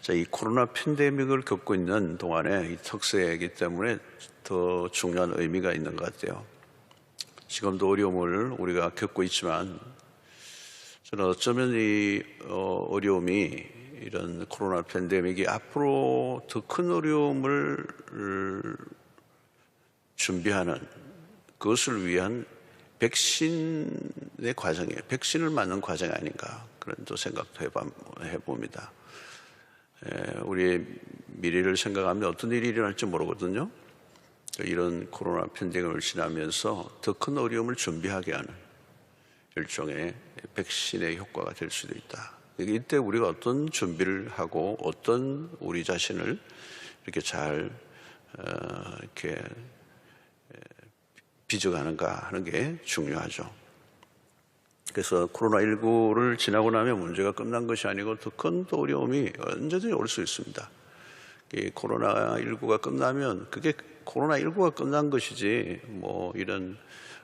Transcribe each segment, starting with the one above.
자, 이 코로나 팬데믹을 겪고 있는 동안에 이 특세이기 때문에 더 중요한 의미가 있는 것 같아요. 지금도 어려움을 우리가 겪고 있지만 저는 어쩌면 이 어려움이 이런 코로나 팬데믹이 앞으로 더 큰 어려움을 준비하는 그것을 위한 백신의 과정이에요. 백신을 맞는 과정이 아닌가 그런 또 생각도 해봅니다. 우리의 미래를 생각하면 어떤 일이 일어날지 모르거든요. 이런 코로나 팬데믹을 지나면서 더 큰 어려움을 준비하게 하는 일종의 백신의 효과가 될 수도 있다. 이때 우리가 어떤 준비를 하고 어떤 우리 자신을 이렇게 잘 이렇게 빚어가는가 하는 게 중요하죠. 그래서 코로나19를 지나고 나면 문제가 끝난 것이 아니고 더 큰 어려움이 언제든지 올 수 있습니다. 이 코로나19가 끝나면 그게 코로나19가 끝난 것이지 뭐 이런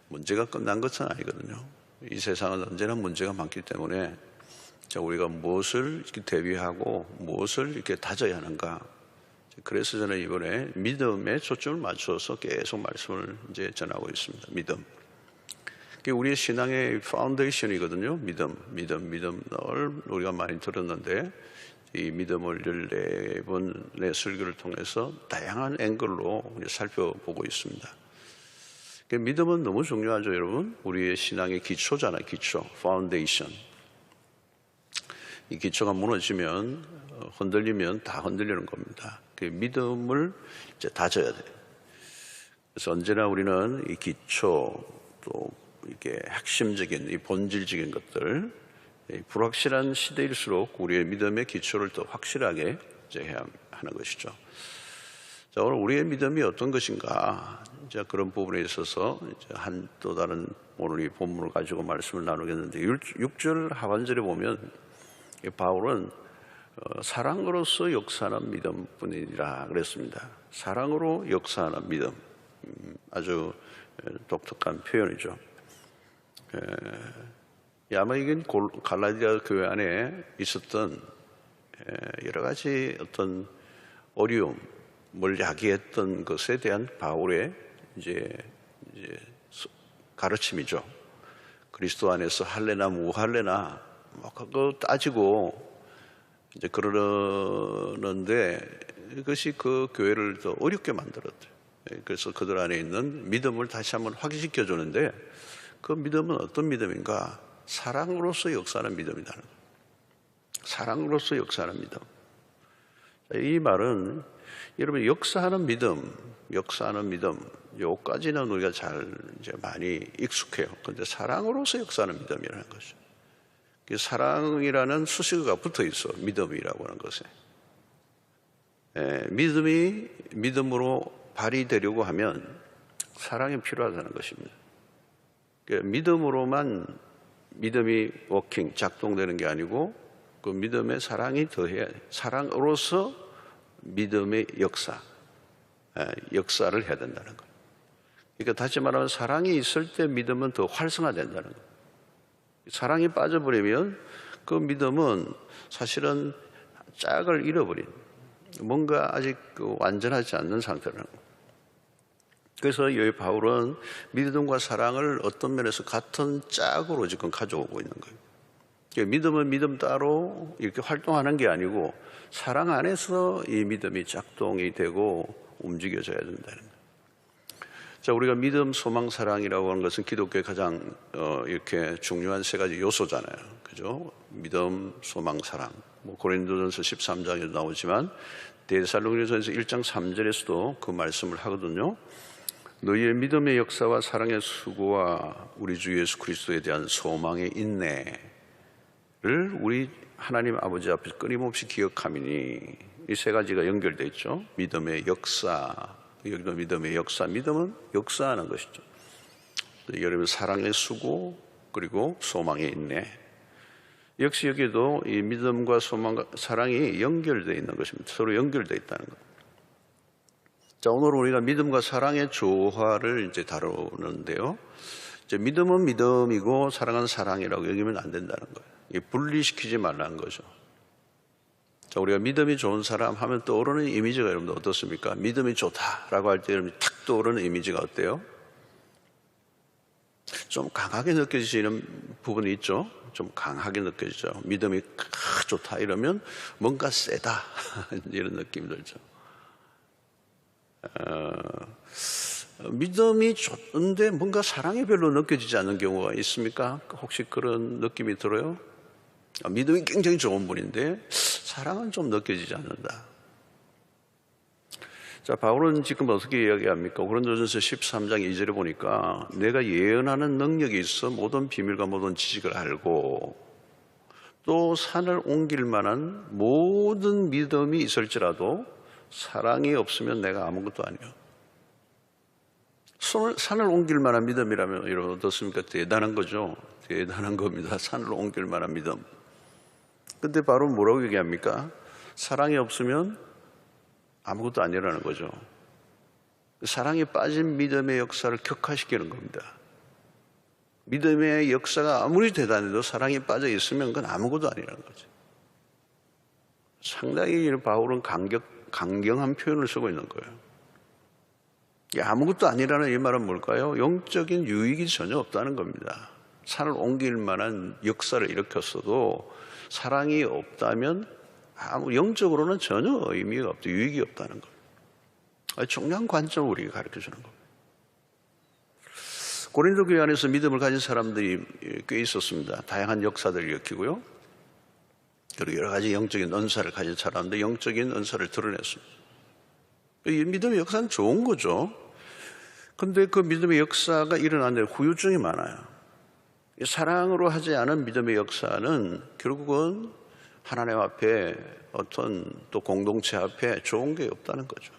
문제가 끝난 것은 아니거든요. 이 세상은 언제나 문제가 많기 때문에 우리가 무엇을 이렇게 대비하고 무엇을 이렇게 다져야 하는가. 그래서 저는 이번에 믿음에 초점을 맞춰서 계속 말씀을 이제 전하고 있습니다. 믿음. 우리의 신앙의 파운데이션이거든요. 믿음. 늘 우리가 많이 들었는데 이 믿음을 14번의 설교를 통해서 다양한 앵글로 살펴보고 있습니다. 믿음은 너무 중요하죠, 여러분. 우리의 신앙의 기초잖아요. 기초, 파운데이션. 이 기초가 무너지면 흔들리면 다 흔들리는 겁니다. 믿음을 이제 다져야 돼요. 그래서 언제나 우리는 이 기초 또 이게 핵심적인 이 본질적인 것들, 불확실한 시대일수록 우리의 믿음의 기초를 더 확실하게 이제 해야 하는 것이죠. 자, 오늘 우리의 믿음이 어떤 것인가, 이제 그런 부분에 있어서 이제 또 다른 오늘 이 본문을 가지고 말씀을 나누겠는데 6절 하반절에 보면 바울은 사랑으로서 역사하는 믿음뿐이라 그랬습니다. 사랑으로 역사하는 믿음, 아주 독특한 표현이죠. 아마 이건 갈라디아 교회 안에 있었던 여러 가지 어떤 어려움을 야기했던 것에 대한 바울의 이제 가르침이죠. 그리스도 안에서 할래나 무할래나 뭐 그거 따지고 이제 그러는데 이것이 그 교회를 더 어렵게 만들었대요. 그래서 그들 안에 있는 믿음을 다시 한번 확인시켜 주는데 그 믿음은 어떤 믿음인가? 사랑으로서 역사하는 믿음이라는 거예요. 사랑으로서 역사하는 믿음. 이 말은 여러분 역사하는 믿음, 요까지는 우리가 잘 이제 많이 익숙해요. 그런데 사랑으로서 역사하는 믿음이라는 거죠. 사랑이라는 수식어가 붙어 있어. 믿음이라고 하는 것에. 믿음이 믿음으로 발휘되려고 하면 사랑이 필요하다는 것입니다. 믿음으로만 믿음이 워킹, 작동되는 게 아니고 그 믿음에 사랑이 더해야 돼요. 사랑으로서 믿음의 역사를 해야 된다는 거예요. 그러니까 다시 말하면 사랑이 있을 때 믿음은 더 활성화된다는 거예요. 사랑이 빠져버리면 그 믿음은 사실은 짝을 잃어버린 뭔가 아직 완전하지 않는 상태라는 거예요. 그래서 여기 바울은 믿음과 사랑을 어떤 면에서 같은 짝으로 지금 가져오고 있는 거예요. 믿음은 믿음 따로 이렇게 활동하는 게 아니고 사랑 안에서 이 믿음이 작동이 되고 움직여져야 된다는 거예요. 자, 우리가 믿음, 소망, 사랑이라고 하는 것은 기독교의 가장 이렇게 중요한 세 가지 요소잖아요. 그죠? 믿음, 소망, 사랑. 고린도전서 13장에도 나오지만 데살로니가전서 1장 3절에서도 그 말씀을 하거든요. 너희의 믿음의 역사와 사랑의 수고와 우리 주 예수 그리스도에 대한 소망의 인내를 우리 하나님 아버지 앞에서 끊임없이 기억함이니 이 세 가지가 연결되어 있죠. 믿음의 역사, 여기도 믿음의 역사, 믿음은 역사하는 것이죠. 여러분 사랑의 수고 그리고 소망의 인내. 역시 여기도 이 믿음과 소망과 사랑이 연결되어 있는 것입니다. 서로 연결되어 있다는 것. 자, 오늘 우리가 믿음과 사랑의 조화를 이제 다루는데요. 이제 믿음은 믿음이고 사랑은 사랑이라고 여기면 안 된다는 거예요. 분리시키지 말라는 거죠. 자, 우리가 믿음이 좋은 사람 하면 떠오르는 이미지가 여러분들 어떻습니까? 믿음이 좋다라고 할 때 여러분 탁 떠오르는 이미지가 어때요? 좀 강하게 느껴지는 부분이 있죠. 좀 강하게 느껴지죠. 믿음이 좋다 이러면 뭔가 세다 이런 느낌이 들죠. 믿음이 좋은데 뭔가 사랑이 별로 느껴지지 않는 경우가 있습니까? 혹시 그런 느낌이 들어요? 믿음이 굉장히 좋은 분인데 사랑은 좀 느껴지지 않는다. 자, 바울은 지금 어떻게 이야기합니까? 고린도전서 13장 2절에 보니까 내가 예언하는 능력이 있어 모든 비밀과 모든 지식을 알고 또 산을 옮길 만한 모든 믿음이 있을지라도 사랑이 없으면 내가 아무것도 아니야. 산을 옮길 만한 믿음이라면 여러분 어떻습니까? 대단한 거죠. 대단한 겁니다. 산을 옮길 만한 믿음. 근데 바로 뭐라고 얘기합니까? 사랑이 없으면 아무것도 아니라는 거죠. 사랑에 빠진 믿음의 역사를 격화시키는 겁니다. 믿음의 역사가 아무리 대단해도 사랑에 빠져 있으면 그건 아무것도 아니라는 거죠. 상당히 바울은 강경한 표현을 쓰고 있는 거예요. 아무것도 아니라는 이 말은 뭘까요? 영적인 유익이 전혀 없다는 겁니다. 산을 옮길 만한 역사를 일으켰어도 사랑이 없다면 영적으로는 전혀 의미가 없고 유익이 없다는 것. 중요한 관점을 우리에게 가르쳐주는 겁니다. 고린도 교회 안에서 믿음을 가진 사람들이 꽤 있었습니다. 다양한 역사들을 일으키고요. 그리고 여러 가지 영적인 은사를 가진 사람들, 영적인 은사를 드러냈습니다. 이 믿음의 역사는 좋은 거죠. 그런데 그 믿음의 역사가 일어나는데 후유증이 많아요. 사랑으로 하지 않은 믿음의 역사는 결국은 하나님 앞에 어떤 또 공동체 앞에 좋은 게 없다는 거죠.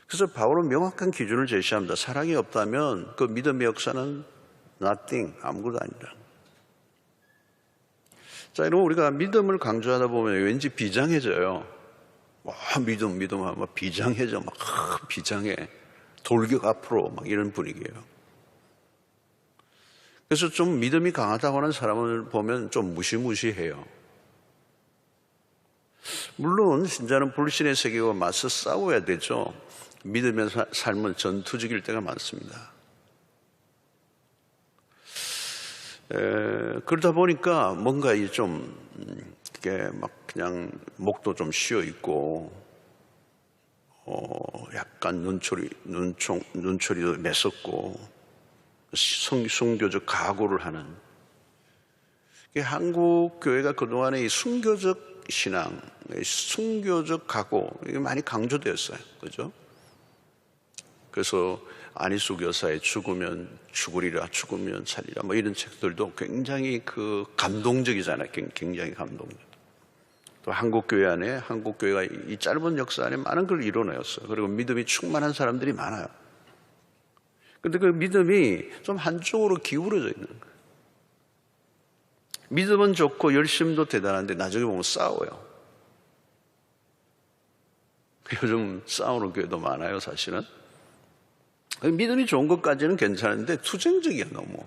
그래서 바울은 명확한 기준을 제시합니다. 사랑이 없다면 그 믿음의 역사는 nothing, 아무것도 아니다. 자, 여러분 우리가 믿음을 강조하다 보면 왠지 비장해져요. 믿음 하면 비장해져, 비장해. 돌격 앞으로 이런 분위기예요. 그래서 좀 믿음이 강하다고 하는 사람을 보면 좀 무시무시해요. 물론 신자는 불신의 세계와 맞서 싸워야 되죠. 믿음의 삶은 전투적일 때가 많습니다. 그러다 보니까 뭔가 좀 이게 그냥 목도 좀 쉬어 있고, 약간 눈초리도 매섭고, 순교적 각오를 하는. 한국 교회가 그동안에 이 순교적 신앙, 순교적 각오, 이게 많이 강조되었어요. 그죠? 그래서 안희숙 여사의 죽으면 살리라 이런 책들도 굉장히 감동적이잖아요. 굉장히 감동적. 또 한국교회 안에 한국교회가 이 짧은 역사 안에 많은 걸 이뤄내었어요. 그리고 믿음이 충만한 사람들이 많아요. 근데 그 믿음이 좀 한쪽으로 기울어져 있는 거예요. 믿음은 좋고 열심도 대단한데 나중에 보면 싸워요. 요즘 싸우는 교회도 많아요, 사실은. 믿음이 좋은 것까지는 괜찮은데 투쟁적이야, 너무.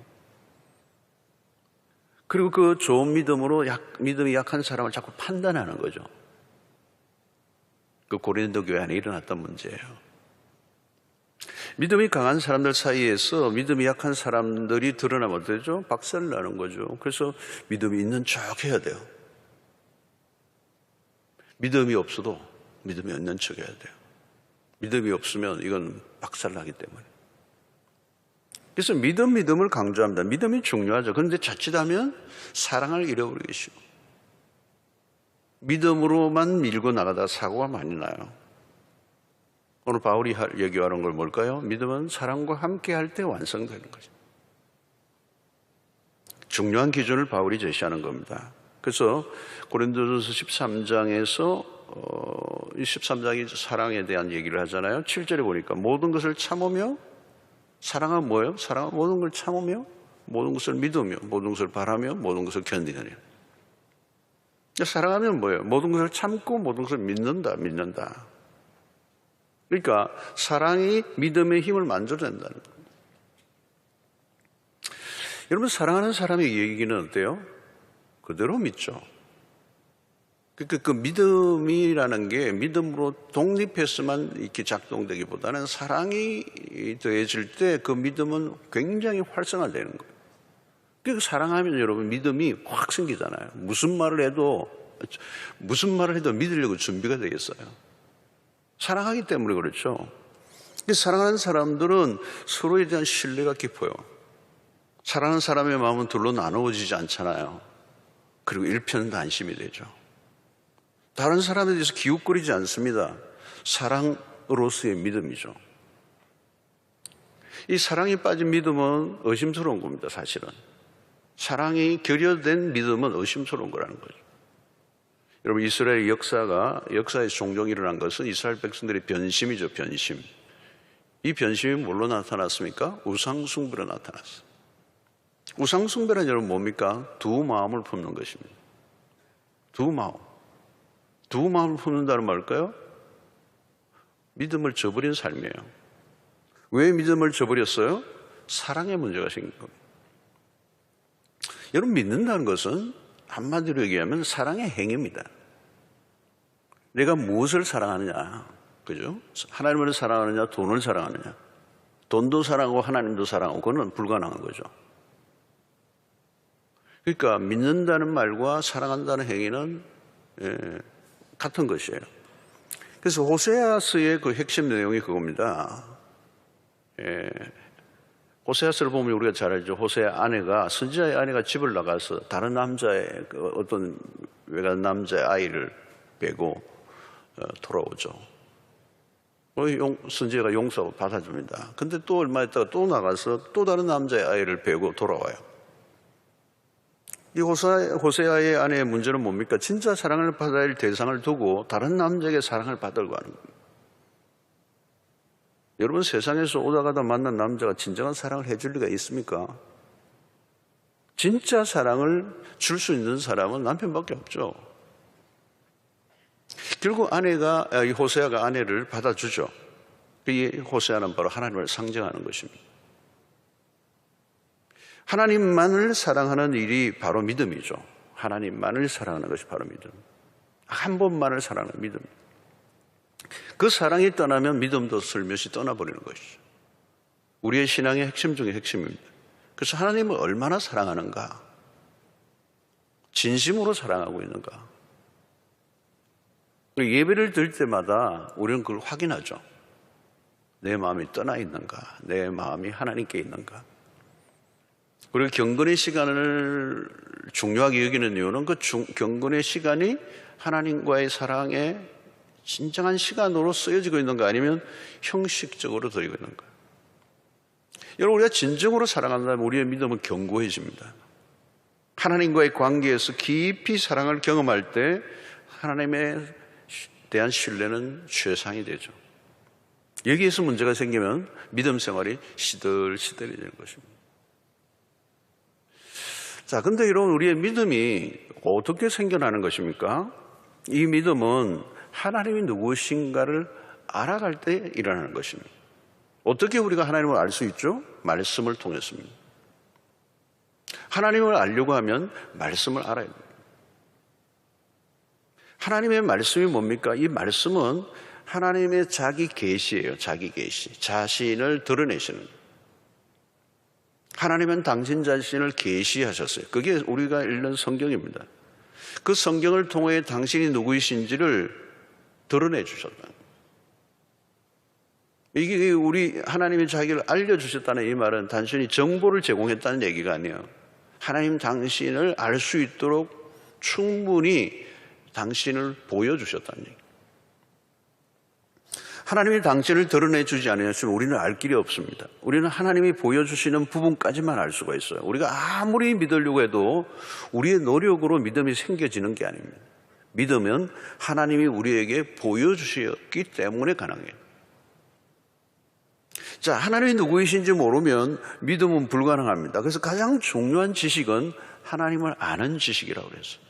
그리고 그 좋은 믿음으로 믿음이 약한 사람을 자꾸 판단하는 거죠. 그 고린도 교회 안에 일어났던 문제예요. 믿음이 강한 사람들 사이에서 믿음이 약한 사람들이 드러나면 어쩌죠? 박살을 나는 거죠. 그래서 믿음이 있는 척 해야 돼요. 믿음이 없어도 믿음이 있는 척 해야 돼요. 믿음이 없으면 이건 박살나기 때문에. 그래서 믿음을 강조합니다. 믿음이 중요하죠. 그런데 자칫하면 사랑을 잃어버리기 쉬워. 믿음으로만 밀고 나가다 사고가 많이 나요. 오늘 바울이 얘기하는 걸 뭘까요? 믿음은 사랑과 함께 할 때 완성되는 거죠. 중요한 기준을 바울이 제시하는 겁니다. 그래서 고린도전서 13장에서 13장이 사랑에 대한 얘기를 하잖아요. 7절에 보니까 모든 것을 참으며, 사랑은 뭐예요? 사랑은 모든 걸 참으며, 모든 것을 믿으며, 모든 것을 바라며, 모든 것을 견디느니. 사랑하면 뭐예요? 모든 것을 참고 모든 것을 믿는다. 그러니까 사랑이 믿음의 힘을 만들어낸다는 거예요. 여러분, 사랑하는 사람의 얘기는 어때요? 그대로 믿죠. 그러니까 그 믿음이라는 게 믿음으로 독립해서만 이렇게 작동되기보다는 사랑이 더해질 때 그 믿음은 굉장히 활성화되는 거예요. 그러니까 사랑하면 여러분 믿음이 확 생기잖아요. 무슨 말을 해도 믿으려고 준비가 되겠어요. 사랑하기 때문에 그렇죠. 사랑하는 사람들은 서로에 대한 신뢰가 깊어요. 사랑하는 사람의 마음은 둘로 나누어지지 않잖아요. 그리고 일편단심이 되죠. 다른 사람에 대해서 기웃거리지 않습니다. 사랑으로서의 믿음이죠. 이 사랑이 빠진 믿음은 의심스러운 겁니다, 사실은. 사랑이 결여된 믿음은 의심스러운 거라는 거죠. 여러분, 이스라엘 역사에서 종종 일어난 것은 이스라엘 백성들의 변심이죠, 변심. 이 변심이 뭘로 나타났습니까? 우상숭배로 나타났어요. 우상숭배는 여러분 뭡니까? 두 마음을 품는 것입니다. 두 마음을 품는다는 말일까요? 믿음을 저버린 삶이에요. 왜 믿음을 저버렸어요? 사랑의 문제가 생긴 겁니다. 여러분, 믿는다는 것은 한마디로 얘기하면 사랑의 행위입니다. 내가 무엇을 사랑하느냐, 그죠? 하나님을 사랑하느냐, 돈을 사랑하느냐. 돈도 사랑하고 하나님도 사랑하고 그건 불가능한 거죠. 그러니까 믿는다는 말과 사랑한다는 행위는 같은 것이에요. 그래서 호세아서의 그 핵심 내용이 그겁니다. 호세아서를 보면 우리가 잘 알죠. 선지자의 아내가 집을 나가서 다른 남자의 어떤 외간 남자의 아이를 빼고 돌아오죠. 선지자가 용서 받아줍니다. 근데 또 얼마 있다가 또 나가서 또 다른 남자의 아이를 빼고 돌아와요. 이 호세아의 아내의 문제는 뭡니까? 진짜 사랑을 받아야 할 대상을 두고 다른 남자에게 사랑을 받으려고 하는 거예요. 여러분, 세상에서 오다 가다 만난 남자가 진정한 사랑을 해줄 리가 있습니까? 진짜 사랑을 줄 수 있는 사람은 남편밖에 없죠. 결국 호세아가 아내를 받아주죠. 이 호세아는 바로 하나님을 상징하는 것입니다. 하나님만을 사랑하는 일이 바로 믿음이죠. 하나님만을 사랑하는 것이 바로 믿음. 한 번만을 사랑하는 믿음. 그 사랑이 떠나면 믿음도 슬며시 떠나버리는 것이죠. 우리의 신앙의 핵심 중에 핵심입니다. 그래서 하나님을 얼마나 사랑하는가? 진심으로 사랑하고 있는가? 예배를 드릴 때마다 우리는 그걸 확인하죠. 내 마음이 떠나 있는가? 내 마음이 하나님께 있는가? 우리가 경건의 시간을 중요하게 여기는 이유는 그 경건의 시간이 하나님과의 사랑에 진정한 시간으로 쓰여지고 있는가 아니면 형식적으로 드리고 있는가. 여러분, 우리가 진정으로 사랑한다면 우리의 믿음은 견고해집니다. 하나님과의 관계에서 깊이 사랑을 경험할 때 하나님에 대한 신뢰는 최상이 되죠. 여기에서 문제가 생기면 믿음 생활이 시들시들해지는 것입니다. 자, 근데 여러분, 우리의 믿음이 어떻게 생겨나는 것입니까? 이 믿음은 하나님이 누구신가를 알아갈 때 일어나는 것입니다. 어떻게 우리가 하나님을 알 수 있죠? 말씀을 통해서입니다. 하나님을 알려고 하면 말씀을 알아야 됩니다. 하나님의 말씀이 뭡니까? 이 말씀은 하나님의 자기 계시예요. 자기 계시. 자신을 드러내시는. 하나님은 당신 자신을 계시하셨어요. 그게 우리가 읽는 성경입니다. 그 성경을 통해 당신이 누구이신지를 드러내 주셨다. 이게 우리 하나님이 자기를 알려주셨다는 이 말은 단순히 정보를 제공했다는 얘기가 아니에요. 하나님 당신을 알 수 있도록 충분히 당신을 보여주셨다는 얘기. 하나님이 당신을 드러내주지 않으셨으면 우리는 알 길이 없습니다. 우리는 하나님이 보여주시는 부분까지만 알 수가 있어요. 우리가 아무리 믿으려고 해도 우리의 노력으로 믿음이 생겨지는 게 아닙니다. 믿음은 하나님이 우리에게 보여주셨기 때문에 가능해요. 자, 하나님이 누구이신지 모르면 믿음은 불가능합니다. 그래서 가장 중요한 지식은 하나님을 아는 지식이라고 그랬어요.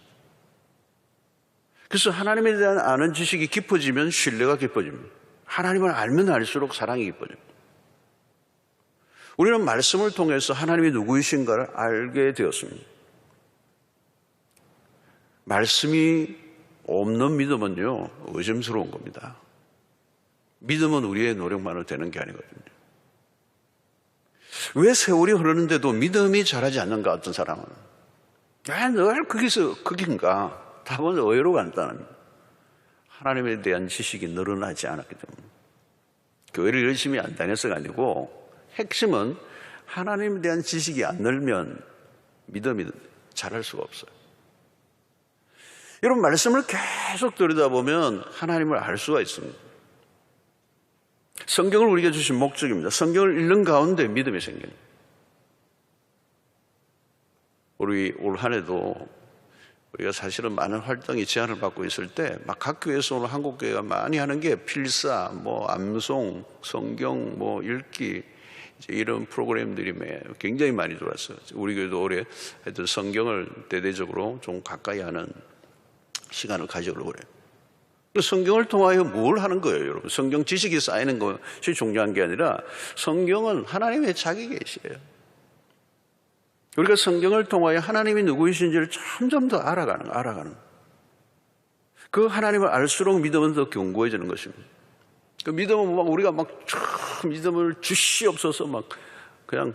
그래서 하나님에 대한 아는 지식이 깊어지면 신뢰가 깊어집니다. 하나님을 알면 알수록 사랑이 깊어집니다. 우리는 말씀을 통해서 하나님이 누구이신가를 알게 되었습니다. 말씀이 없는 믿음은요, 의심스러운 겁니다. 믿음은 우리의 노력만으로 되는 게 아니거든요. 왜 세월이 흐르는데도 믿음이 자라지 않는가, 어떤 사람은? 왜 늘 거긴가? 답은 의외로 간단합니다. 하나님에 대한 지식이 늘어나지 않았기 때문에. 교회를 열심히 안 다녀서가 아니고, 핵심은 하나님에 대한 지식이 안 늘면 믿음이 자랄 수가 없어요. 여러분, 말씀을 계속 들여다보면 하나님을 알 수가 있습니다. 성경을 우리가 주신 목적입니다. 성경을 읽는 가운데 믿음이 생깁니다. 우리 올 한 해도 우리가 사실은 많은 활동이 제한을 받고 있을 때 막 각 교회에서 오늘 한국 교회가 많이 하는 게 필사, 암송, 성경 읽기 이런 프로그램들이 굉장히 많이 들어왔어요. 우리 교회도 올해 하여튼 성경을 대대적으로 좀 가까이 하는 시간을 가지려고 그래요. 성경을 통하여 뭘 하는 거예요, 여러분? 성경 지식이 쌓이는 것이 중요한 게 아니라 성경은 하나님의 자기 계시예요. 우리가 성경을 통하여 하나님이 누구이신지를 점점 더 알아가는. 그 하나님을 알수록 믿음은 더 견고해지는 것입니다. 그 믿음은 우리가 믿음을 주시옵소서 그냥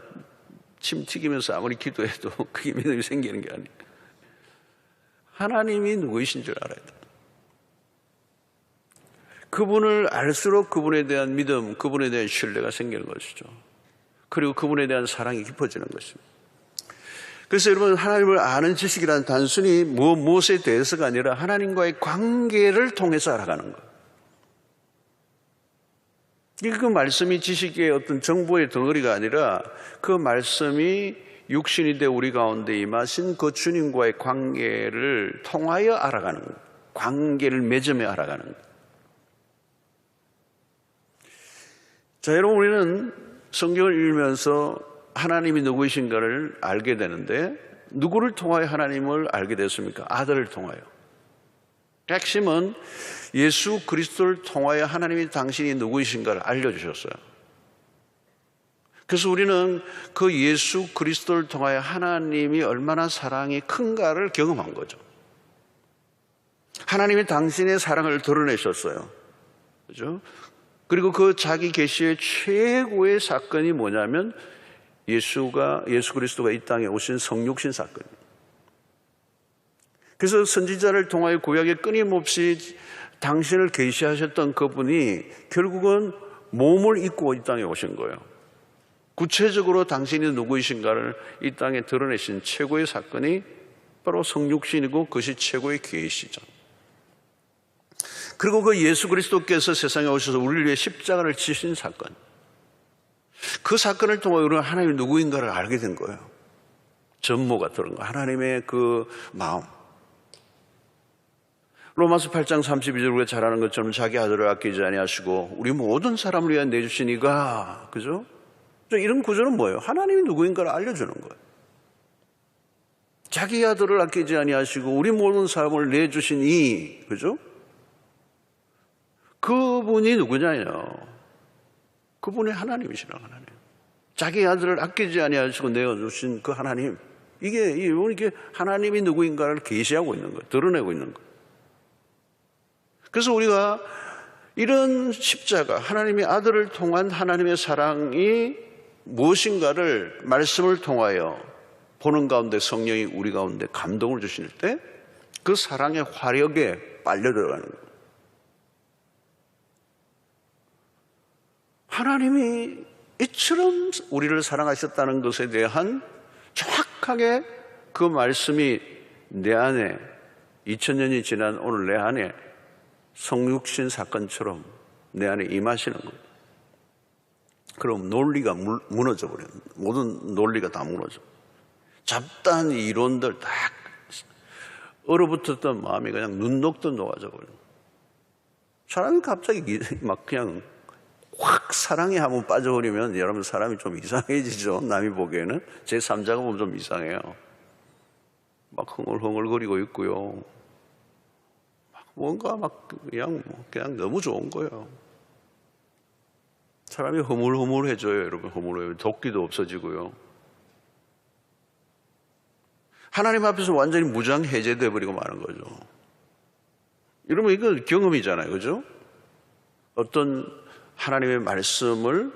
침 튀기면서 아무리 기도해도 그게 믿음이 생기는 게 아니에요. 하나님이 누구이신 줄 알아야 돼요. 그분을 알수록 그분에 대한 믿음, 그분에 대한 신뢰가 생기는 것이죠. 그리고 그분에 대한 사랑이 깊어지는 것입니다. 그래서 여러분, 하나님을 아는 지식이란 단순히 무엇에 대해서가 아니라 하나님과의 관계를 통해서 알아가는 거예요. 그 말씀이 지식의 어떤 정보의 덩어리가 아니라 그 말씀이 육신이 되어 우리 가운데 임하신 그 주님과의 관계를 통하여 알아가는 거예요. 관계를 맺으며 알아가는 거예요. 자, 여러분, 우리는 성경을 읽으면서 하나님이 누구이신가를 알게 되는데 누구를 통하여 하나님을 알게 됐습니까? 아들을 통하여. 핵심은 예수 그리스도를 통하여 하나님이 당신이 누구이신가를 알려주셨어요. 그래서 우리는 그 예수 그리스도를 통하여 하나님이 얼마나 사랑이 큰가를 경험한 거죠. 하나님이 당신의 사랑을 드러내셨어요. 그죠? 그리고 그 자기 계시의 최고의 사건이 뭐냐면 예수 그리스도가 이 땅에 오신 성육신 사건입니다. 그래서 선지자를 통하여 구약에 끊임없이 당신을 계시하셨던 그분이 결국은 몸을 입고 이 땅에 오신 거예요. 구체적으로 당신이 누구이신가를 이 땅에 드러내신 최고의 사건이 바로 성육신이고 그것이 최고의 계시죠. 그리고 그 예수 그리스도께서 세상에 오셔서 우리를 위해 십자가를 지신 사건, 그 사건을 통해 우리는 하나님이 누구인가를 알게 된 거예요. 전모가 들은 거예요. 하나님의 그 마음. 로마서 8장 32절 우리가 잘 아는 것처럼 자기 아들을 아끼지 아니하시고 우리 모든 사람을 위하여 내주신 이가, 그죠? 이런 구조는 뭐예요? 하나님이 누구인가를 알려주는 거예요. 자기 아들을 아끼지 아니하시고 우리 모든 사람을 내주신 이, 그죠? 그분이 누구냐요? 그분이 하나님이시라. 하나님. 자기 아들을 아끼지 아니하시고 내어주신 그 하나님. 이게 하나님이 누구인가를 계시하고 있는 거예요. 드러내고 있는 거예요. 그래서 우리가 이런 십자가, 하나님의 아들을 통한 하나님의 사랑이 무엇인가를 말씀을 통하여 보는 가운데 성령이 우리 가운데 감동을 주실 때 그 사랑의 화력에 빨려 들어가는 거예요. 하나님이 이처럼 우리를 사랑하셨다는 것에 대한 정확하게 그 말씀이 내 안에 2000년이 지난 오늘 내 안에 성육신 사건처럼 내 안에 임하시는 거예요. 그럼 논리가 무너져 버려요. 모든 논리가 다 무너져. 잡다한 이론들 딱 얼어붙었던 마음이 그냥 눈 녹듯 녹아져 버려요. 사람이 갑자기 막 그냥 확 사랑에 한번 빠져버리면 여러분 사람이 좀 이상해지죠. 남이 보기에는. 제 3자가 보면 좀 이상해요. 막 흥얼흥얼거리고 있고요. 뭔가 그냥 너무 좋은 거예요. 사람이 허물허물해져요, 여러분. 허물해요. 도끼도 없어지고요. 하나님 앞에서 완전히 무장 해제돼 버리고 마는 거죠. 여러분 이거 경험이잖아요. 그죠? 어떤 하나님의 말씀을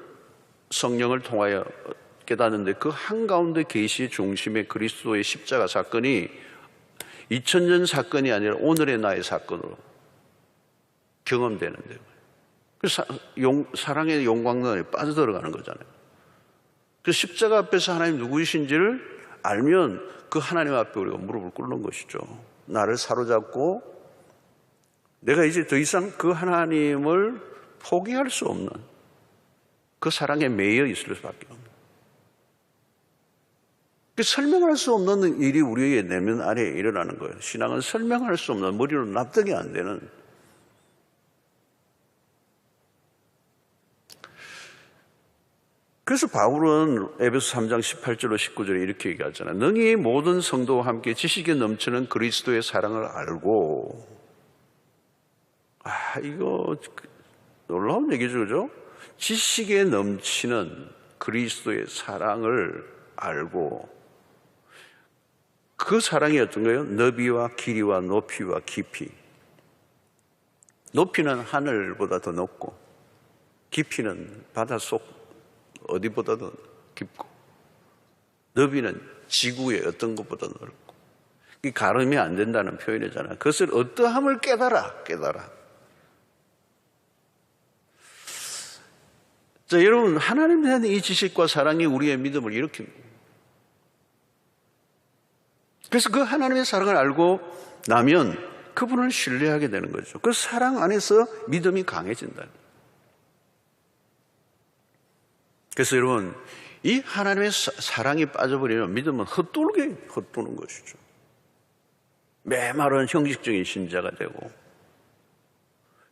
성령을 통하여 깨닫는데 그 한가운데 계시의 중심에 그리스도의 십자가 사건이 2000년 사건이 아니라 오늘의 나의 사건으로 경험되는데요. 사랑의 용광로에 빠져들어가는 거잖아요. 그 십자가 앞에서 하나님 누구이신지를 알면 그 하나님 앞에 우리가 무릎을 꿇는 것이죠. 나를 사로잡고 내가 이제 더 이상 그 하나님을 포기할 수 없는 그 사랑에 매여 있을 수밖에 없는, 설명할 수 없는 일이 우리의 내면 아래에 일어나는 거예요. 신앙은 설명할 수 없는, 머리로 납득이 안 되는. 그래서 바울은 에베소 3장 18절로 19절에 이렇게 얘기하잖아요. 능히 모든 성도와 함께 지식에 넘치는 그리스도의 사랑을 알고. 이거 놀라운 얘기죠, 그죠? 지식에 넘치는 그리스도의 사랑을 알고, 그 사랑이 어떤 거예요? 너비와 길이와 높이와 깊이. 높이는 하늘보다 더 높고, 깊이는 바닷속 어디보다도 깊고, 너비는 지구의 어떤 것보다 넓고. 이 가름이 안 된다는 표현이잖아요. 그것을 어떠함을 깨달아. 자, 여러분, 하나님에 대한 이 지식과 사랑이 우리의 믿음을 일으킵니다. 그래서 그 하나님의 사랑을 알고 나면 그분을 신뢰하게 되는 거죠. 그 사랑 안에서 믿음이 강해진다. 그래서 여러분, 이 하나님의 사랑이 빠져버리면 믿음은 헛도는 것이죠. 메마른 형식적인 신자가 되고.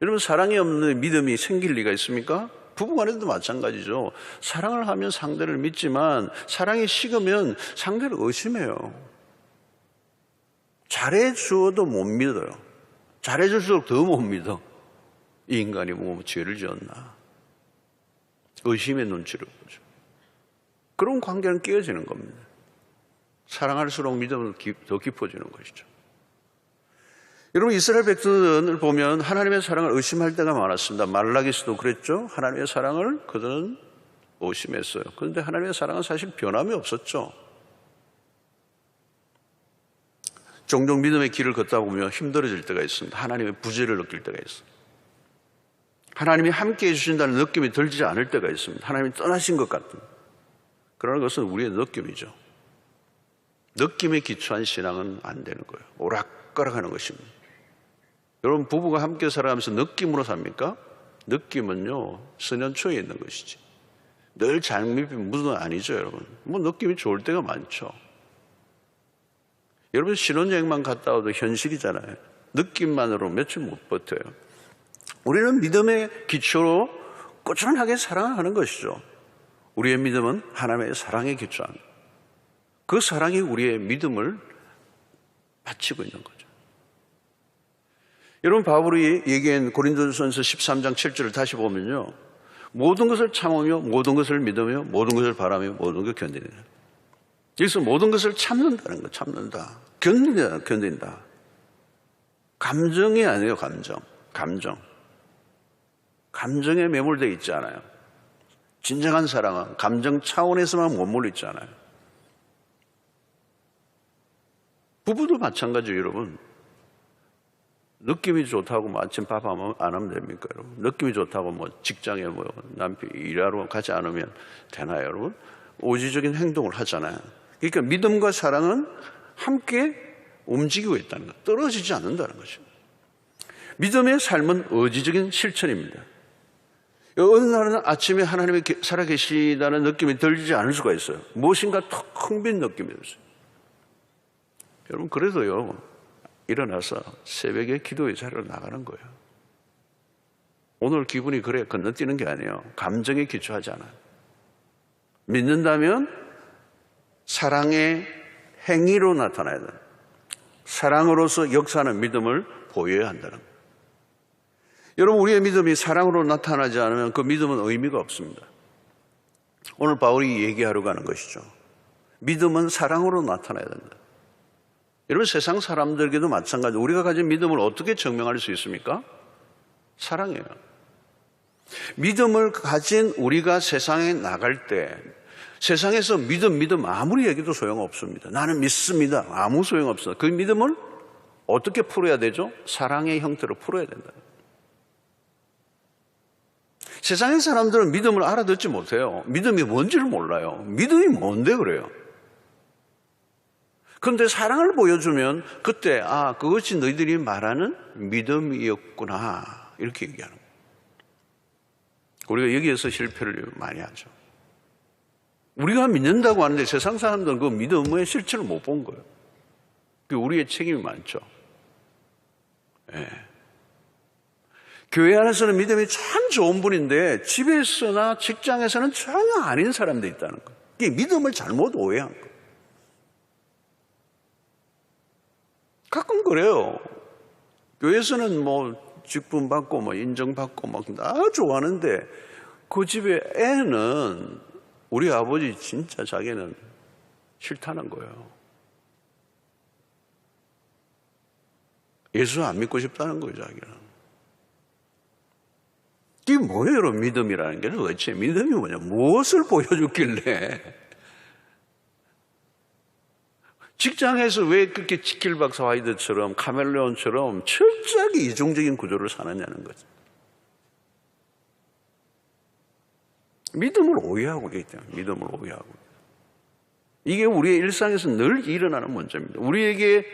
여러분, 사랑이 없는 믿음이 생길 리가 있습니까? 부부간에도 마찬가지죠. 사랑을 하면 상대를 믿지만 사랑이 식으면 상대를 의심해요. 잘해주어도 못 믿어요. 잘해줄수록 더 못 믿어. 이 인간이 뭐 죄를 지었나. 의심의 눈치를 보죠. 그런 관계는 깨어지는 겁니다. 사랑할수록 믿음은 더 깊어지는 것이죠. 여러분, 이스라엘 백성을 보면 하나님의 사랑을 의심할 때가 많았습니다. 말라기스도 그랬죠. 하나님의 사랑을 그들은 의심했어요. 그런데 하나님의 사랑은 사실 변함이 없었죠. 종종 믿음의 길을 걷다 보면 힘들어질 때가 있습니다. 하나님의 부재를 느낄 때가 있어요. 하나님이 함께해 주신다는 느낌이 들지 않을 때가 있습니다. 하나님이 떠나신 것 같은. 그러는 것은 우리의 느낌이죠. 느낌에 기초한 신앙은 안 되는 거예요. 오락가락하는 것입니다. 여러분, 부부가 함께 살아가면서 느낌으로 삽니까? 느낌은요, 선연초에 있는 것이지. 늘 장밋빛 무드는 아니죠, 여러분. 뭐 느낌이 좋을 때가 많죠. 여러분, 신혼여행만 갔다 와도 현실이잖아요. 느낌만으로 며칠 못 버텨요. 우리는 믿음의 기초로 꾸준하게 사랑하는 것이죠. 우리의 믿음은 하나님의 사랑에 기초한, 그 사랑이 우리의 믿음을 바치고 있는 거죠. 여러분, 바울이 얘기한 고린도전서 13장 7절을 다시 보면요, 모든 것을 참으며 모든 것을 믿으며 모든 것을 바라며 모든 것을 견디느라. 여기서 모든 것을 참는다는 거예요. 참는다. 견딘다. 감정이 아니에요. 감정에 매몰되어 있지 않아요. 진정한 사랑은 감정 차원에서만 머물러 있지 않아요. 부부도 마찬가지예요, 여러분. 느낌이 좋다고 마침 밥 안 하면 됩니까, 여러분? 느낌이 좋다고 뭐 직장에 뭐 남편이 일하러 가지 않으면 되나요, 여러분? 오지적인 행동을 하잖아요. 그러니까 믿음과 사랑은 함께 움직이고 있다는 것, 떨어지지 않는다는 거죠. 믿음의 삶은 의지적인 실천입니다. 어느 날은 아침에 하나님이 살아계시다는 느낌이 들지 않을 수가 있어요. 무엇인가 텅 빈 느낌이 들어요. 여러분, 그래도요, 일어나서 새벽에 기도의 자리로 나가는 거예요. 오늘 기분이 그래 건너뛰는 게 아니에요. 감정에 기초하지 않아요. 믿는다면 사랑의 행위로 나타나야 돼요. 사랑으로서 역사하는 믿음을 보여야 한다는 거예요. 여러분, 우리의 믿음이 사랑으로 나타나지 않으면 그 믿음은 의미가 없습니다. 오늘 바울이 얘기하러 가는 것이죠. 믿음은 사랑으로 나타나야 된다. 여러분, 세상 사람들에게도 마찬가지로 우리가 가진 믿음을 어떻게 증명할 수 있습니까? 사랑이에요. 믿음을 가진 우리가 세상에 나갈 때 세상에서 믿음 아무리 얘기도 소용없습니다. 나는 믿습니다. 아무 소용없어. 그 믿음을 어떻게 풀어야 되죠? 사랑의 형태로 풀어야 된다. 세상의 사람들은 믿음을 알아듣지 못해요. 믿음이 뭔지를 몰라요. 믿음이 뭔데 그래요? 그런데 사랑을 보여주면 그때 그것이 너희들이 말하는 믿음이었구나 이렇게 얘기하는 거예요. 우리가 여기에서 실패를 많이 하죠. 우리가 믿는다고 하는데 세상 사람들은 그 믿음의 실체를 못 본 거예요. 그게 우리의 책임이 많죠. 네. 교회 안에서는 믿음이 참 좋은 분인데 집에서나 직장에서는 전혀 아닌 사람들이 있다는 거예요. 이게 믿음을 잘못 오해한 거예요. 가끔 그래요. 교회에서는 직분 받고 인정받고 다 좋아하는데 그 집에 애는 우리 아버지 진짜 자기는 싫다는 거예요. 예수 안 믿고 싶다는 거예요, 자기는. 이게 뭐예요, 여러분? 믿음이라는 게 도대체 믿음이 뭐냐? 무엇을 보여줬길래? 직장에서 왜 그렇게 지킬박사 화이드처럼 카멜레온처럼 철저하게 이중적인 구조를 사느냐는 거죠. 믿음을 오해하고 있기 때문에 믿음을 오해하고. 이게 우리의 일상에서 늘 일어나는 문제입니다.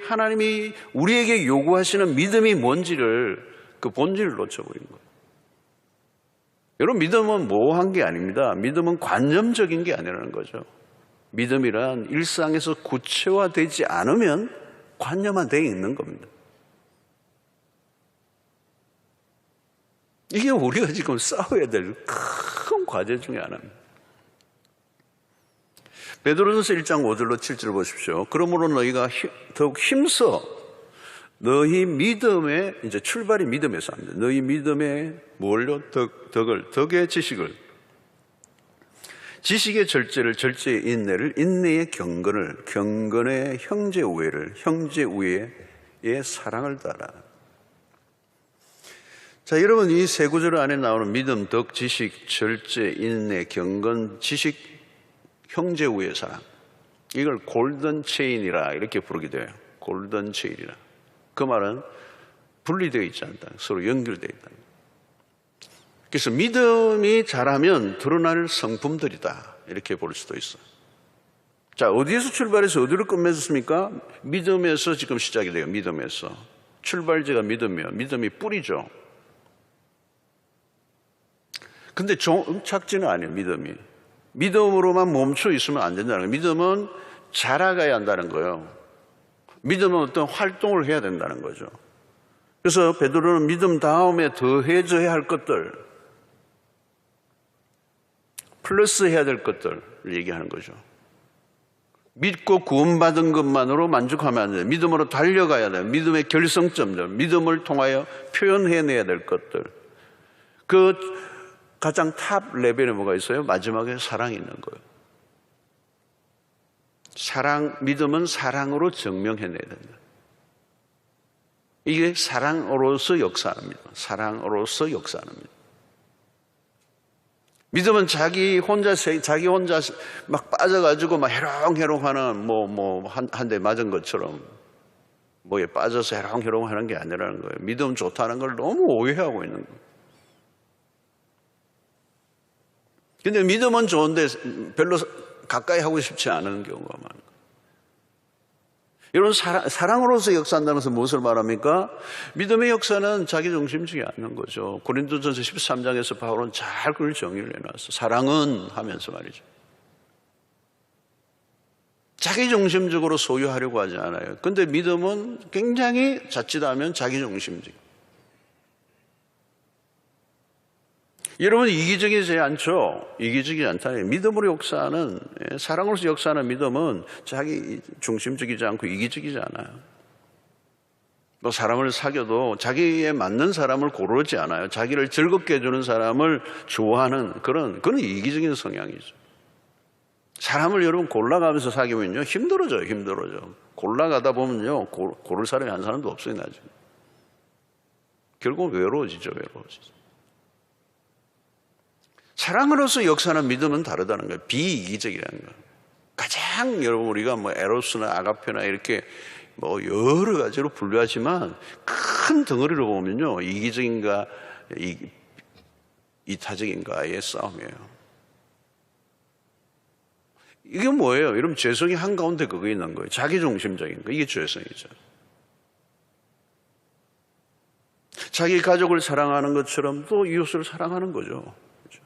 하나님이 우리에게 요구하시는 믿음이 뭔지를 그 본질을 놓쳐버린 거예요. 여러분, 믿음은 모호한 게 아닙니다. 믿음은 관념적인 게 아니라는 거죠. 믿음이란 일상에서 구체화되지 않으면 관념화되어 있는 겁니다. 이게 우리가 지금 싸워야 될 큰 과제 중에 하나입니다. 베드로전서 1장 5절로 7절 보십시오. 그러므로 너희가 더욱 힘써 너희 믿음의 이제 출발이 믿음에서 합니다. 너희 믿음의 뭘요? 덕의 지식을, 지식의 절제를, 절제의 인내를, 인내의 경건을, 경건의 형제 우애를, 형제 우애의 사랑을 따라. 자, 여러분, 이 세 구절 안에 나오는 믿음, 덕, 지식, 절제, 인내, 경건, 지식, 형제 우애의 사랑, 이걸 골든 체인이라 이렇게 부르기도 해요. 골든 체인이라. 그 말은 분리되어 있지 않다. 서로 연결되어 있다. 그래서 믿음이 자라면 드러날 성품들이다. 이렇게 볼 수도 있어요. 자, 어디에서 출발해서 어디로 끝맺었습니까? 믿음에서 지금 시작이 돼요. 믿음에서. 출발지가 믿음이에요. 믿음이 뿌리죠. 근데 종착지는 아니에요. 믿음이. 믿음으로만 멈춰 있으면 안 된다는 거예요. 믿음은 자라가야 한다는 거예요. 믿음은 어떤 활동을 해야 된다는 거죠. 그래서 베드로는 믿음 다음에 더해져야 할 것들, 플러스 해야 될 것들을 얘기하는 거죠. 믿고 구원받은 것만으로 만족하면 안 돼요. 믿음으로 달려가야 돼요. 믿음의 결성점들, 믿음을 통하여 표현해내야 될 것들. 그 가장 탑 레벨에 뭐가 있어요? 마지막에 사랑이 있는 거예요. 믿음은 사랑으로 증명해내야 된다. 이게 사랑으로서 역사합니다. 사랑으로서 역사합니다. 믿음은 자기 혼자 막 빠져가지고 막 해롱해롱하는 한 대 맞은 것처럼 뭐에 빠져서 해롱해롱하는 게 아니라는 거예요. 믿음 좋다는 걸 너무 오해하고 있는 거예요. 근데 믿음은 좋은데 별로 가까이 하고 싶지 않은 경우가 많은 거예요. 여러분, 사랑으로서 역사한다면서 무엇을 말합니까? 믿음의 역사는 자기중심적이 않는 거죠. 고린도전서 13장에서 바울은 잘 그걸 정의를 해놨어요. 사랑은 하면서 말이죠. 자기중심적으로 소유하려고 하지 않아요. 근데 믿음은 굉장히 자칫하면 자기중심적. 여러분, 이기적이지 않죠? 이기적이지 않다니. 믿음으로 역사하는, 사랑으로서 역사하는 믿음은 자기 중심적이지 않고 이기적이지 않아요. 또 사람을 사귀어도 자기에 맞는 사람을 고르지 않아요. 자기를 즐겁게 해주는 사람을 좋아하는 그건 이기적인 성향이죠. 사람을 여러분 골라가면서 사귀면요 힘들어져. 골라가다 보면요 고를 사람이 한 사람도 없어요 나중에. 결국 외로워지죠. 사랑으로서 역사하는 믿음은 다르다는 거예요. 비이기적이라는 거예요. 가장 여러분 우리가 뭐 에로스나 아가페나 이렇게 뭐 여러 가지로 분류하지만 큰 덩어리로 보면요 이기적인가 이타적인가의 싸움이에요. 이게 뭐예요? 여러분 죄성이 한가운데 그거 있는 거예요. 자기중심적인 거. 이게 죄성이죠. 자기 가족을 사랑하는 것처럼 또 이웃을 사랑하는 거죠. 그렇죠?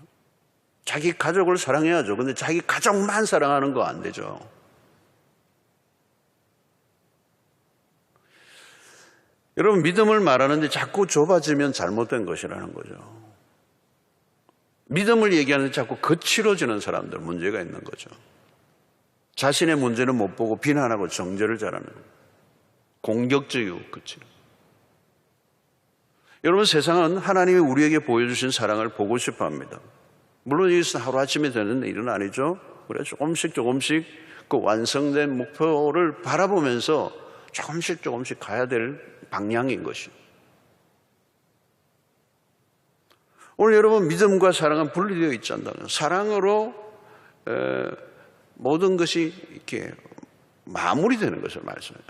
자기 가족을 사랑해야죠. 근데 자기 가족만 사랑하는 거 안 되죠. 여러분 믿음을 말하는데 자꾸 좁아지면 잘못된 것이라는 거죠. 믿음을 얘기하는데 자꾸 거칠어지는 사람들 문제가 있는 거죠. 자신의 문제는 못 보고 비난하고 정죄를 잘하는 공격적이고 거칠어. 여러분 세상은 하나님이 우리에게 보여주신 사랑을 보고 싶어 합니다. 물론 이것은 하루아침에 되는 일은 아니죠. 우리가 조금씩 그 완성된 목표를 바라보면서 조금씩 가야 될 방향인 것이죠. 오늘 여러분 믿음과 사랑은 분리되어 있지 않다면 사랑으로 모든 것이 이렇게 마무리되는 것을 말씀해요.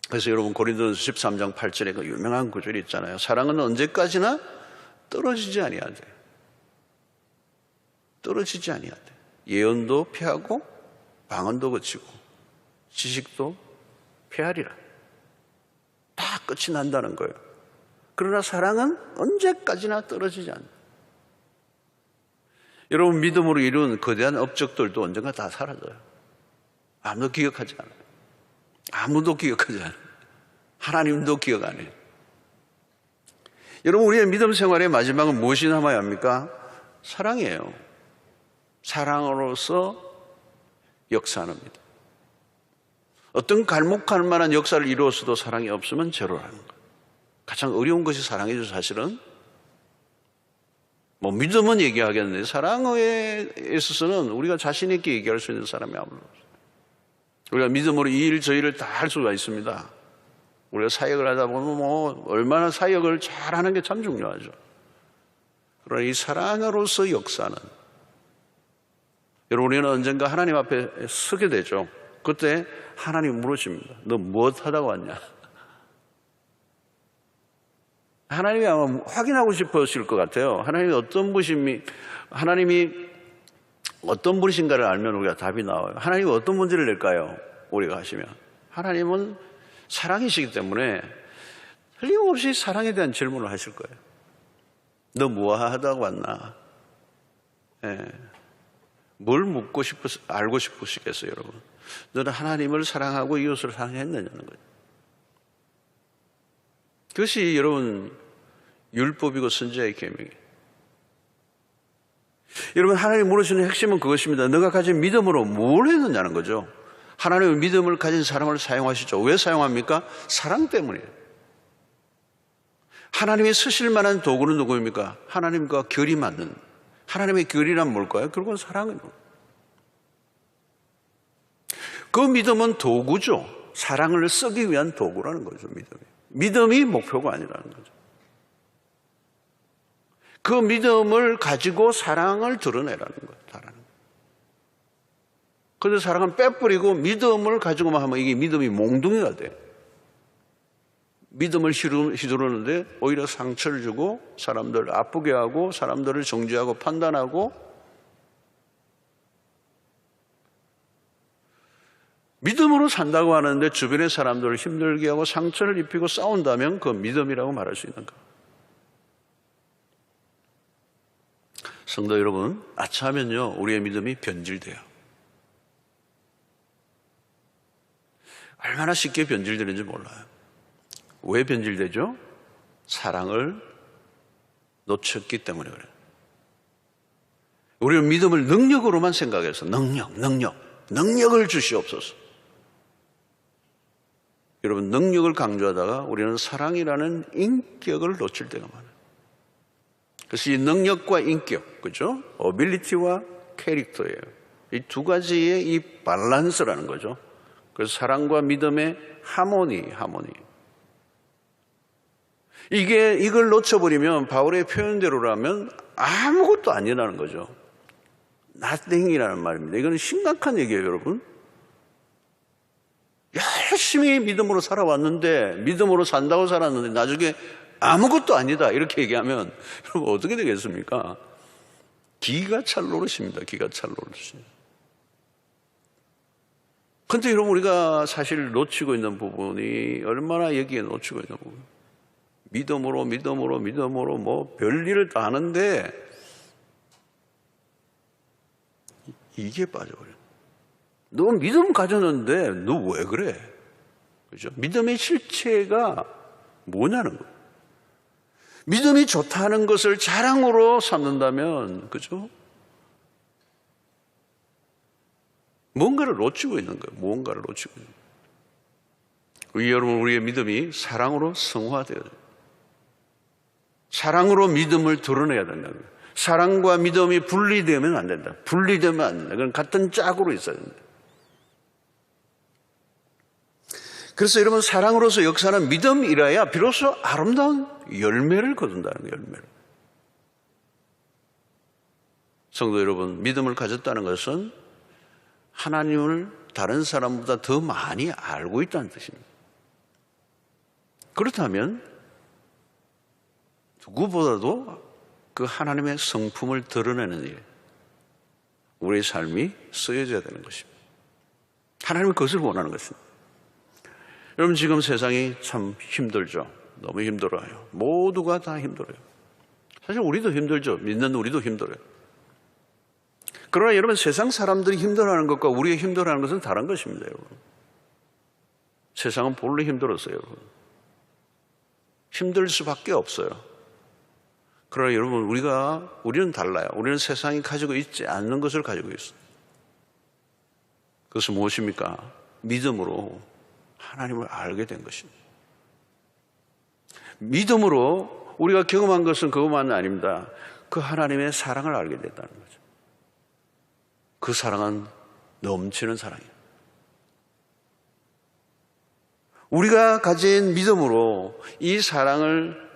그래서 여러분 고린도전서 13장 8절에 그 유명한 구절이 있잖아요. 사랑은 언제까지나 떨어지지 아니하되. 떨어지지 아니하되. 예언도 피하고 방언도 그치고 지식도 피하리라. 다 끝이 난다는 거예요. 그러나 사랑은 언제까지나 떨어지지 않는다. 여러분 믿음으로 이룬 거대한 업적들도 언젠가 다 사라져요. 아무도 기억하지 않아요. 아무도 기억하지 않아요. 하나님도 기억 안 해요. 여러분 우리의 믿음 생활의 마지막은 무엇이 남아야 합니까? 사랑이에요. 사랑으로서 역사하는 믿음. 어떤 갈목할 만한 역사를 이루었어도 사랑이 없으면 제로라는 거예요. 가장 어려운 것이 사랑이죠 사실은. 뭐 믿음은 얘기하겠는데 사랑에 있어서는 우리가 자신 있게 얘기할 수 있는 사람이 아무도 없어요. 우리가 믿음으로 이 일 저 일을 다 할 수가 있습니다. 우리가 사역을 하다 보면 뭐 얼마나 사역을 잘하는 게 참 중요하죠. 그러나 이 사랑으로서 역사는 여러분 우리는 언젠가 하나님 앞에 서게 되죠. 그때 하나님 물으십니다. 너 무엇 하다가 왔냐? 하나님이 아마 확인하고 싶으실 것 같아요. 하나님이 어떤 분이신가를 알면 우리가 답이 나와요. 하나님이 어떤 문제를 낼까요? 우리가 하시면. 하나님은 사랑이시기 때문에 틀림없이 사랑에 대한 질문을 하실 거예요. 너 무엇하다가 왔나? 뭘 묻고 알고 싶으시겠어요, 여러분? 너는 하나님을 사랑하고 이웃을 사랑했느냐는 거예요. 그것이 여러분 율법이고 선지자의 계명이에요. 여러분 하나님 물으시는 핵심은 그것입니다. 너가 가진 믿음으로 뭘 했느냐는 거죠. 하나님의 믿음을 가진 사람을 사용하시죠. 왜 사용합니까? 사랑 때문이에요. 하나님이 쓰실 만한 도구는 누구입니까? 하나님과 결이 맞는. 하나님의 결이란 뭘까요? 결국은 사랑이에요. 그 믿음은 도구죠. 사랑을 쓰기 위한 도구라는 거죠. 믿음이 목표가 아니라는 거죠. 그 믿음을 가지고 사랑을 드러내라는 거예요. 그런데 사랑은 빼버리고 믿음을 가지고만 하면 이게 믿음이 몽둥이가 돼요. 믿음을 휘두르는데 오히려 상처를 주고 사람들을 아프게 하고 사람들을 정죄하고 판단하고 믿음으로 산다고 하는데 주변의 사람들을 힘들게 하고 상처를 입히고 싸운다면 그 믿음이라고 말할 수 있는가? 성도 여러분, 아차하면요 우리의 믿음이 변질돼요. 얼마나 쉽게 변질되는지 몰라요. 왜 변질되죠? 사랑을 놓쳤기 때문에 그래요. 우리는 믿음을 능력으로만 생각해서 능력을 주시옵소서. 여러분 능력을 강조하다가 우리는 사랑이라는 인격을 놓칠 때가 많아요. 그래서 이 능력과 인격, 그죠? 어빌리티와 캐릭터예요. 이 두 가지의 이 밸런스라는 거죠. 그래서 사랑과 믿음의 하모니. 이걸 놓쳐버리면 바울의 표현대로라면 아무것도 아니라는 거죠. nothing이라는 말입니다. 이거는 심각한 얘기예요, 여러분. 열심히 믿음으로 살아왔는데, 믿음으로 산다고 살았는데 나중에 아무것도 아니다 이렇게 얘기하면 여러분 어떻게 되겠습니까? 기가 찰 노릇입니다. 기가 찰 노릇입니다. 그런데 여러분, 우리가 사실 놓치고 있는 부분이 얼마나 여기에 놓치고 있는 부분. 믿음으로 뭐 별일을 다 하는데 이게 빠져버려. 너 믿음 가졌는데 너 왜 그래? 그죠? 믿음의 실체가 뭐냐는 거예요. 믿음이 좋다는 것을 자랑으로 삼는다면, 그죠? 뭔가를 놓치고 있는 거예요. 무언가를 놓치고 있는 거예요. 여러분, 우리의 믿음이 사랑으로 성화되어야 돼요. 사랑으로 믿음을 드러내야 된다는 거예요. 사랑과 믿음이 분리되면 안 된다. 분리되면 안 된다. 그건 같은 짝으로 있어야 된다. 그래서 여러분, 사랑으로서 역사는 믿음이라야 비로소 아름다운 열매를 거둔다는 거예요. 열매를. 성도 여러분, 믿음을 가졌다는 것은 하나님을 다른 사람보다 더 많이 알고 있다는 뜻입니다. 그렇다면 누구보다도 그 하나님의 성품을 드러내는 일, 우리의 삶이 쓰여져야 되는 것입니다. 하나님은 그것을 원하는 것입니다. 여러분, 지금 세상이 참 힘들죠. 너무 힘들어요. 모두가 다 힘들어요. 사실 우리도 힘들죠. 믿는 우리도 힘들어요. 그러나 여러분, 세상 사람들이 힘들어하는 것과 우리가 힘들어하는 것은 다른 것입니다, 여러분. 세상은 본래 힘들었어요, 여러분. 힘들 수밖에 없어요. 그러나 여러분, 우리는 달라요. 우리는 세상이 가지고 있지 않는 것을 가지고 있어요. 그것은 무엇입니까? 믿음으로 하나님을 알게 된 것입니다. 믿음으로 우리가 경험한 것은 그것만은 아닙니다. 그 하나님의 사랑을 알게 됐다는 거죠. 그 사랑은 넘치는 사랑이에요. 우리가 가진 믿음으로 이 사랑을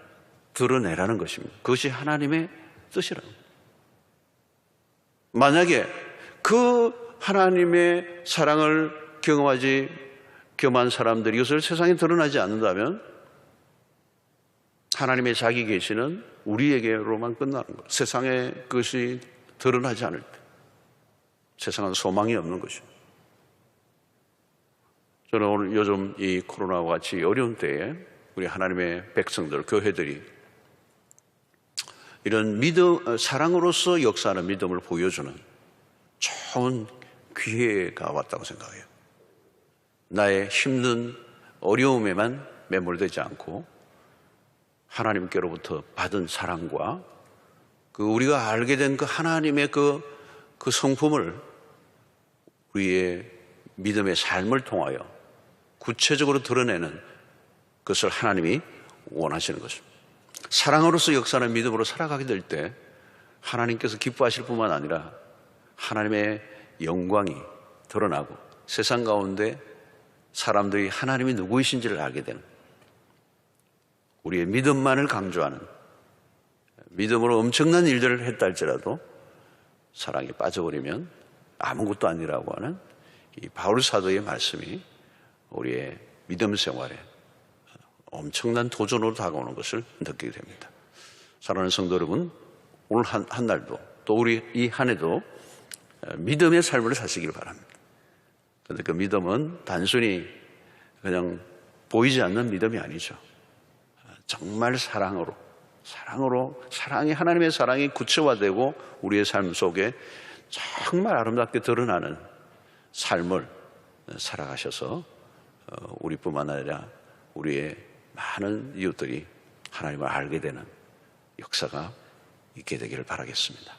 드러내라는 것입니다. 그것이 하나님의 뜻이라는 거예요. 만약에 그 하나님의 사랑을 경험한 사람들이 이것을 세상에 드러나지 않는다면 하나님의 자기 계시는 우리에게로만 끝나는 거예요. 세상에 그것이 드러나지 않을 때 세상은 소망이 없는 것입니다. 저는 오늘 요즘 이 코로나와 같이 어려운 때에 우리 하나님의 백성들, 교회들이 이런 사랑으로서 역사하는 믿음을 보여주는 좋은 기회가 왔다고 생각해요. 나의 힘든 어려움에만 매몰되지 않고 하나님께로부터 받은 사랑과 우리가 알게 된 그 하나님의 그 성품을 우리의 믿음의 삶을 통하여 구체적으로 드러내는 것을 하나님이 원하시는 것입니다. 사랑으로서 역사하는 믿음으로 살아가게 될 때 하나님께서 기뻐하실 뿐만 아니라 하나님의 영광이 드러나고 세상 가운데 사람들이 하나님이 누구이신지를 알게 되는, 우리의 믿음만을 강조하는, 믿음으로 엄청난 일들을 했다 할지라도 사랑에 빠져버리면 아무것도 아니라고 하는 이 바울 사도의 말씀이 우리의 믿음 생활에 엄청난 도전으로 다가오는 것을 느끼게 됩니다. 사랑하는 성도 여러분, 오늘 한 날도 또 우리 이 한 해도 믿음의 삶을 사시길 바랍니다. 그런데 그 믿음은 단순히 그냥 보이지 않는 믿음이 아니죠. 정말 사랑으로 하나님의 사랑이 구체화되고 우리의 삶 속에 정말 아름답게 드러나는 삶을 살아가셔서 우리뿐만 아니라 우리의 많은 이웃들이 하나님을 알게 되는 역사가 있게 되기를 바라겠습니다.